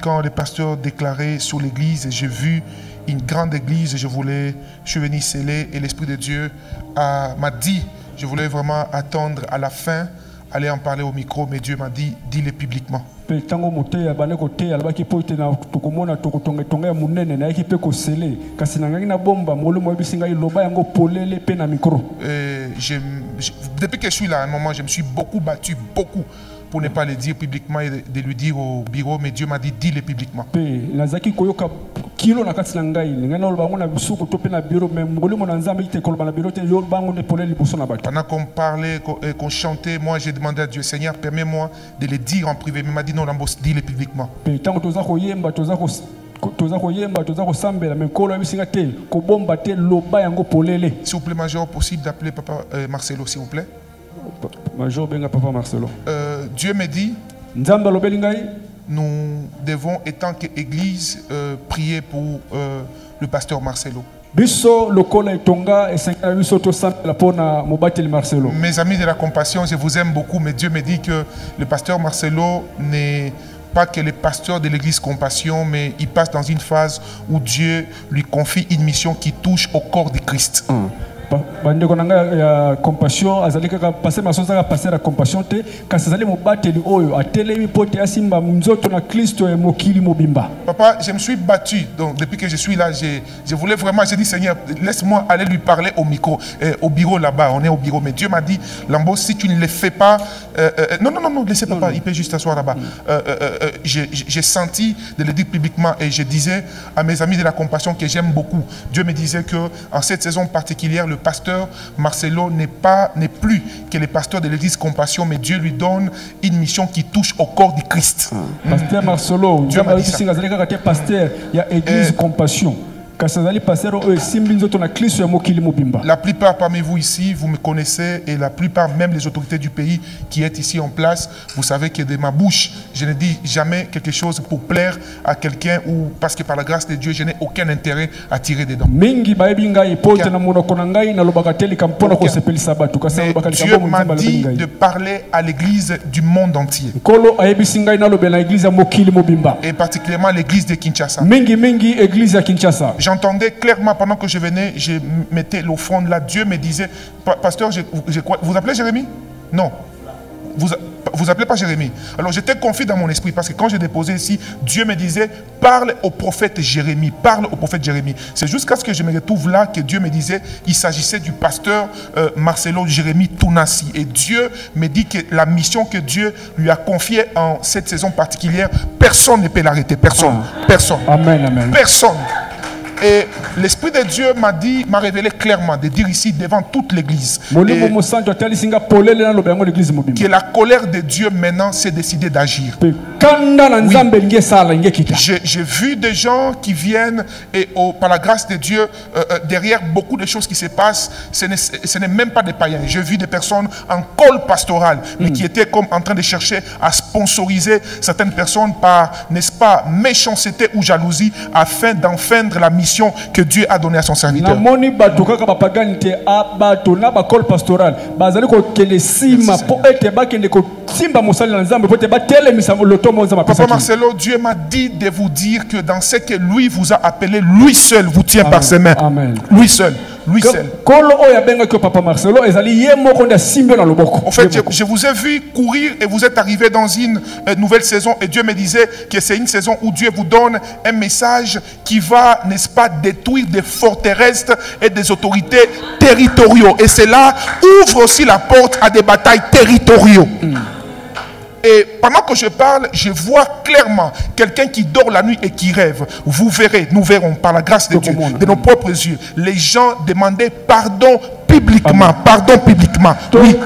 Quand les pasteurs déclaraient sur l'église, j'ai vu une grande église, je suis venu sceller et l'Esprit de Dieu m'a dit, je voulais vraiment attendre à la fin, aller en parler au micro, mais Dieu m'a dit, dis-le publiquement. Depuis que je suis là, à un moment, je me suis beaucoup battu, pour ne pas le dire publiquement et de lui dire au bureau, mais Dieu m'a dit, dis-le publiquement. Pendant qu'on parlait, qu'on chantait, moi j'ai demandé à Dieu, Seigneur, permets-moi de le dire en privé. Mais il m'a dit, non, Lambos, dis-le publiquement. S'il vous plaît, Major, possible d'appeler Papa Marcelo, s'il vous plaît. Major Benga Papa Marcelo. Dieu me dit, nous devons, étant qu'Église, prier pour le pasteur Marcelo. Mes amis de la compassion, je vous aime beaucoup, mais Dieu me dit que le pasteur Marcelo n'est pas que le pasteur de l'église Compassion, mais il passe dans une phase où Dieu lui confie une mission qui touche au corps de Christ. Bandeko nanga ya compassion azali kaka passer masoza ka passer la compassion te kasazali mobateli oyo atelemi pote asimba nzoto na Kristo e mokili mobimba. Papa, je me suis battu, donc depuis que je suis là, je voulais vraiment, j'ai dit Seigneur, laisse-moi aller lui parler au micro, au bureau là-bas, on est au bureau, mais Dieu m'a dit, Lambo, si tu ne le fais pas, non, laissez papa, il peut juste s'asseoir là-bas. J'ai senti de le dire publiquement et je disais à mes amis de la compassion que j'aime beaucoup. Dieu me disait que en cette saison particulière, le pasteur Marcelo n'est plus que le pasteur de l'église Compassion, mais Dieu lui donne une mission qui touche au corps du Christ. Pasteur Marcelo, Dieu m'a dit ça. Pasteur, il y a église Compassion. La plupart parmi vous ici, vous me connaissez, et la plupart même les autorités du pays qui est ici en place, vous savez que de ma bouche, je ne dis jamais quelque chose pour plaire à quelqu'un ou parce que par la grâce de Dieu, je n'ai aucun intérêt à tirer dedans. Mais Dieu m'a dit de parler à l'église du monde entier. Et particulièrement l'église de Kinshasa. J'entendais clairement pendant que je venais, je mettais l'offrande là. Dieu me disait, pasteur, vous appelez Jérémie? Non. Vous appelez pas Jérémie. Alors j'étais confus dans mon esprit parce que quand j'ai déposé ici, Dieu me disait, parle au prophète Jérémie, parle au prophète Jérémie. C'est jusqu'à ce que je me retrouve là que Dieu me disait, il s'agissait du pasteur Marcelo Jérémie Tounassi. Et Dieu me dit que la mission que Dieu lui a confiée en cette saison particulière, personne ne peut l'arrêter, personne. Personne. Amen, amen. Personne. Et l'Esprit de Dieu m'a révélé clairement de dire ici devant toute l'église que la colère de Dieu maintenant s'est décidée d'agir. Oui. J'ai vu des gens qui viennent et par la grâce de Dieu, derrière beaucoup de choses qui se passent, ce n'est même pas des païens. J'ai vu des personnes en col pastoral, mais qui étaient comme en train de chercher à sponsoriser certaines personnes par, n'est-ce pas, méchanceté ou jalousie afin d'enfreindre la mission que Dieu a donnée à son serviteur. Papa Marcelo, Dieu m'a dit de vous dire que dans ce que lui vous a appelé, lui seul vous tient par ses mains. Amen. Lui seul. Lui seul. En fait, je vous ai vu courir et vous êtes arrivé dans une nouvelle saison et Dieu me disait que c'est une saison où Dieu vous donne un message qui va, n'est-ce pas, détruire des forteresses et des autorités territoriaux. Et cela ouvre aussi la porte à des batailles territoriaux. Et pendant que je parle, je vois clairement quelqu'un qui dort la nuit et qui rêve. Vous verrez, nous verrons par la grâce de Dieu, de nos propres yeux, les gens demandaient pardon publiquement. Pardon publiquement. Oui.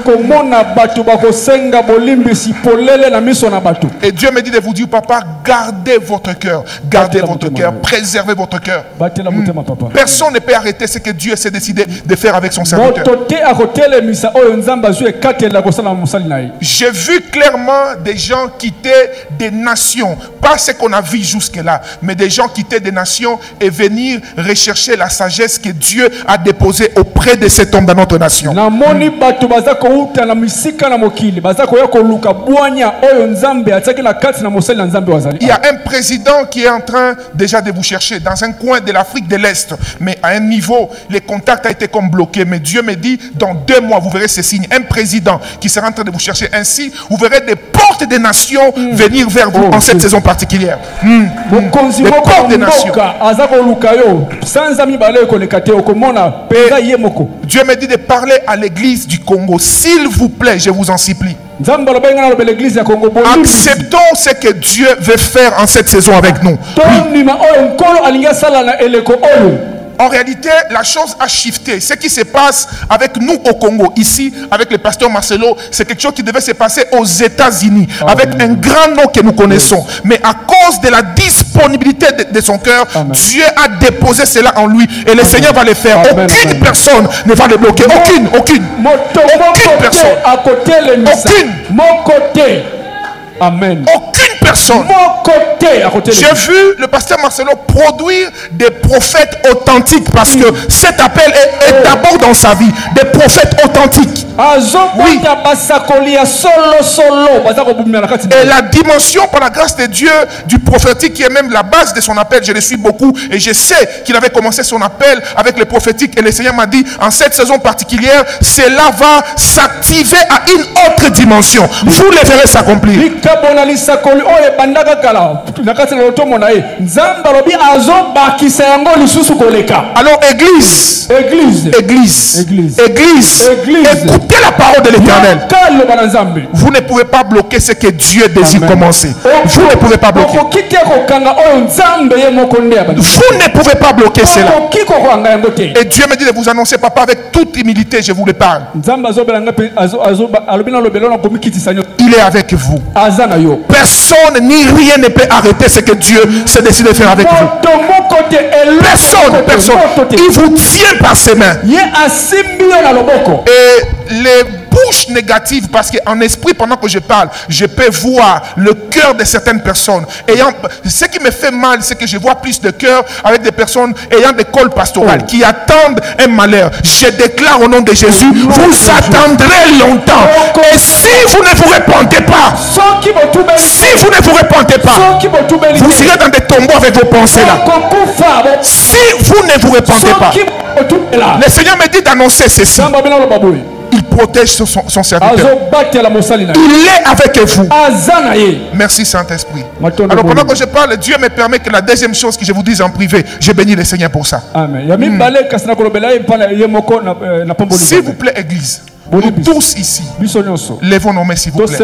Et Dieu me dit de vous dire, papa, gardez votre cœur. Gardez votre cœur. Préservez votre cœur. Personne ne peut arrêter ce que Dieu s'est décidé de faire avec son serviteur. J'ai vu clairement des gens quitter des nations. Pas ce qu'on a vu jusque-là, mais des gens quitter des nations et venir rechercher la sagesse que Dieu a déposée auprès de cet homme dans notre notre nation. namoni bato baza kouta na misika na mokili baza koya koluka bwanya oyo nzambe ataki na kati na mosali na nzambe wazali. Il y a un président qui est en train déjà de vous chercher dans un coin de l'Afrique de l'Est, mais à un niveau, les contacts ont été comme bloqués. Mais Dieu me dit, dans 2 mois, vous verrez ces signes. Un président qui sera en train de vous chercher. Ainsi, vous verrez des portes des nations venir vers vous en cette saison particulière. Des portes des nations. Dieu me dit de parler à l'église du Congo. S'il vous plaît, je vous en supplie. Acceptons ce que Dieu veut faire en cette saison avec nous. Oui. En réalité, la chose a shifté. Ce qui se passe avec nous au Congo, ici, avec le pasteur Marcelo, c'est quelque chose qui devait se passer aux États-Unis, avec un grand nom que nous connaissons. Mais à cause de la disponibilité de son cœur, Dieu a déposé cela en lui. Et le Seigneur va le faire. Aucune personne ne va le bloquer. Aucune personne. Aucune. Amen. Aucune personne. J'ai vu le pasteur Marcelo produire des prophètes authentiques parce que cet appel est d'abord dans sa vie. Des prophètes authentiques. Oui. Et la dimension, par la grâce de Dieu, du prophétique qui est même la base de son appel, je le suis beaucoup et je sais qu'il avait commencé son appel avec le prophétique et le Seigneur m'a dit, en cette saison particulière, cela va s'activer à une autre dimension. Vous le verrez s'accomplir. Alors église, écoutez la parole de l'Éternel. Vous ne pouvez pas bloquer ce que Dieu désire commencer. Vous ne pouvez pas bloquer. Vous ne pouvez pas bloquer cela. Et Dieu me dit de vous annoncer, papa, avec toute humilité, je vous le parle. Il est avec vous. Personne ni rien ne peut arrêter ce que Dieu s'est décidé de faire avec vous. Personne. Il vous tient par ses mains. Et les bouches négatives, parce qu'en esprit, pendant que je parle, je peux voir le cœur de certaines personnes. Ce qui me fait mal, c'est que je vois plus de cœur avec des personnes ayant des cols pastorales qui attendent un malheur. Je déclare au nom de Jésus, vous attendrez longtemps. Et si vous ne vous repentez pas, vous irez dans des tombeaux avec vos pensées là. Si vous ne vous repentez pas, le Seigneur me dit d'annoncer ceci. Il protège son serviteur. Il est avec vous. Merci Saint-Esprit. Alors pendant que je parle, Dieu me permet que la deuxième chose que je vous dise en privé, je bénis le Seigneur pour ça. S'il vous plaît, Église, nous tous ici, levons nos mains s'il vous plaît.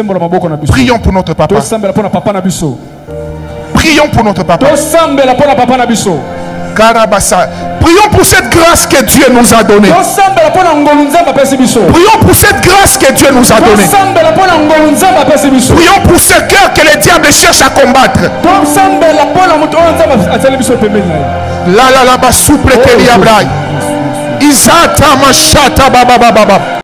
Prions pour notre papa. Prions pour notre papa. Karabasa. Prions pour cette grâce que Dieu nous a donnée. Prions pour cette grâce que Dieu nous a donnée. Prions pour ce cœur que le diable cherche à combattre. La souple que Isata machata baba baba.